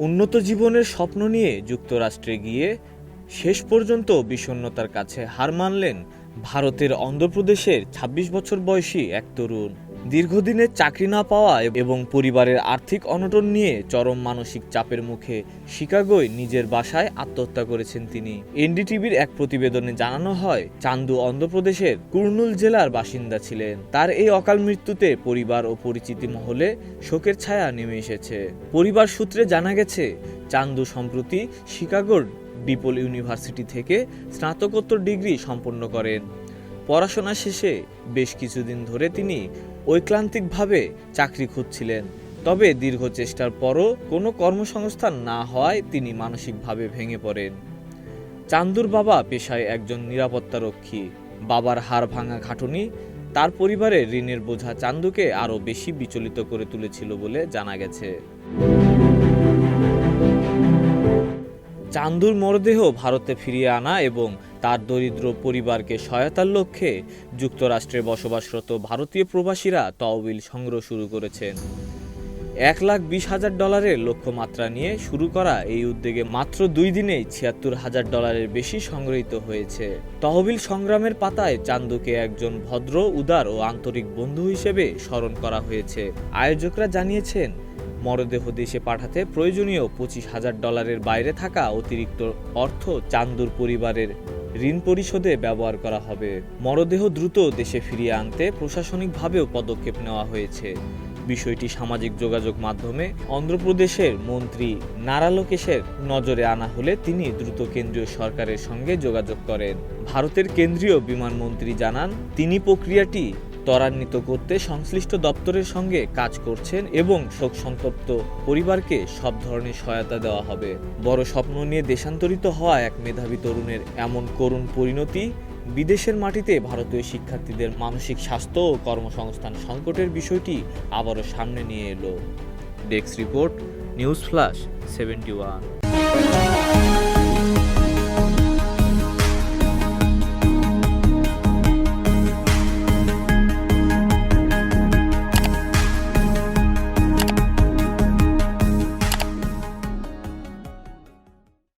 উন্নত জীবনের স্বপ্ন নিয়ে যুক্তরাষ্ট্রে গিয়ে শেষ পর্যন্ত বিষণ্ণতার কাছে হার মানলেন ভারতের অন্ধ্রপ্রদেশের ২৬ বছর বয়সী এক তরুণ। দীর্ঘদিনের চাকরি না পাওয়া এবং পরিবারের আর্থিক অনটন নিয়ে চরম মানসিক চাপের মুখে শিকাগোয় নিজের বাসায় আত্মহত্যা করেছেন তিনি। এনডিটিভির এক প্রতিবেদনে জানানো হয়, চান্দু অন্ধ্রপ্রদেশের কুর্নুল জেলার বাসিন্দা ছিলেন। তার এই অকাল মৃত্যুতে পরিবার ও পরিচিতি মহলে শোকের ছায়া নেমে এসেছে। পরিবার সূত্রে জানা গেছে, চান্দু সম্প্রতি শিকাগোর ডিপল ইউনিভার্সিটি থেকে স্নাতকোত্তর ডিগ্রি সম্পন্ন করেন। পড়াশোনা শেষে বেশ কিছুদিন ধরে তিনি ঐক্লান্তিকভাবে চাকরি খুঁজছিলেন। তবে দীর্ঘ চেষ্টার পরও কোনো কর্মসংস্থান না হওয়ায় তিনি মানসিকভাবে ভেঙে পড়েন। চান্দুর বাবা পেশায় একজন নিরাপত্তারক্ষী। বাবার হাড় ভাঙা খাটুনি তার পরিবারের ঋণের বোঝা চান্দুকে আরও বেশি বিচলিত করে তুলেছিল বলে জানা গেছে। চান্দুর মরদেহ ভারতে ফিরিয়ে আনা এবং তার দরিদ্র পরিবারকে সহায়তার লক্ষ্যে যুক্তরাষ্ট্রে বসবাসরত ভারতীয় প্রবাসীরা তহবিল সংগ্রহ শুরু করেছেন। $1,20,000 লক্ষ্যমাত্রা নিয়ে শুরু করা এই উদ্যোগে মাত্র 2 দিনেই $76,000 বেশি সংগৃহীত হয়েছে। তহবিল সংগ্রামের পাতায় চান্দুকে একজন ভদ্র, উদার ও আন্তরিক বন্ধু হিসেবে স্মরণ করা হয়েছে। আয়োজকরা জানিয়েছেন, মরদেহ দেশে পাঠাতে প্রয়োজনীয় $25,000 বাইরে থাকা অতিরিক্ত অর্থ চান্দুর পরিবারের ঋণ পরিশোধে ব্যবহার করা হবে। মরদেহ দ্রুত দেশে ফিরিয়ে আনতে প্রশাসনিকভাবেও পদক্ষেপ নেওয়া হয়েছে। বিষয়টি সামাজিক যোগাযোগ মাধ্যমে অন্ধ্রপ্রদেশের মন্ত্রী নারা লোকেশের নজরে আনা হলে তিনি দ্রুত কেন্দ্রীয় সরকারের সঙ্গে যোগাযোগ করেন। ভারতের কেন্দ্রীয় বিমানমন্ত্রী জানান, তিনি প্রক্রিয়াটি ত্বরান্বিত করতে সংশ্লিষ্ট দপ্তরের সঙ্গে কাজ করছেন এবং শোকসন্তপ্ত পরিবারকে সব ধরনের সহায়তা দেওয়া হবে। বড় স্বপ্ন নিয়ে দেশান্তরিত হওয়া এক মেধাবী তরুণের এমন করুণ পরিণতি বিদেশের মাটিতে ভারতীয় শিক্ষার্থীদের মানসিক স্বাস্থ্য ও কর্মসংস্থান সংকটের বিষয়টি আবারও সামনে নিয়ে এলো। Desk report, news flash 71।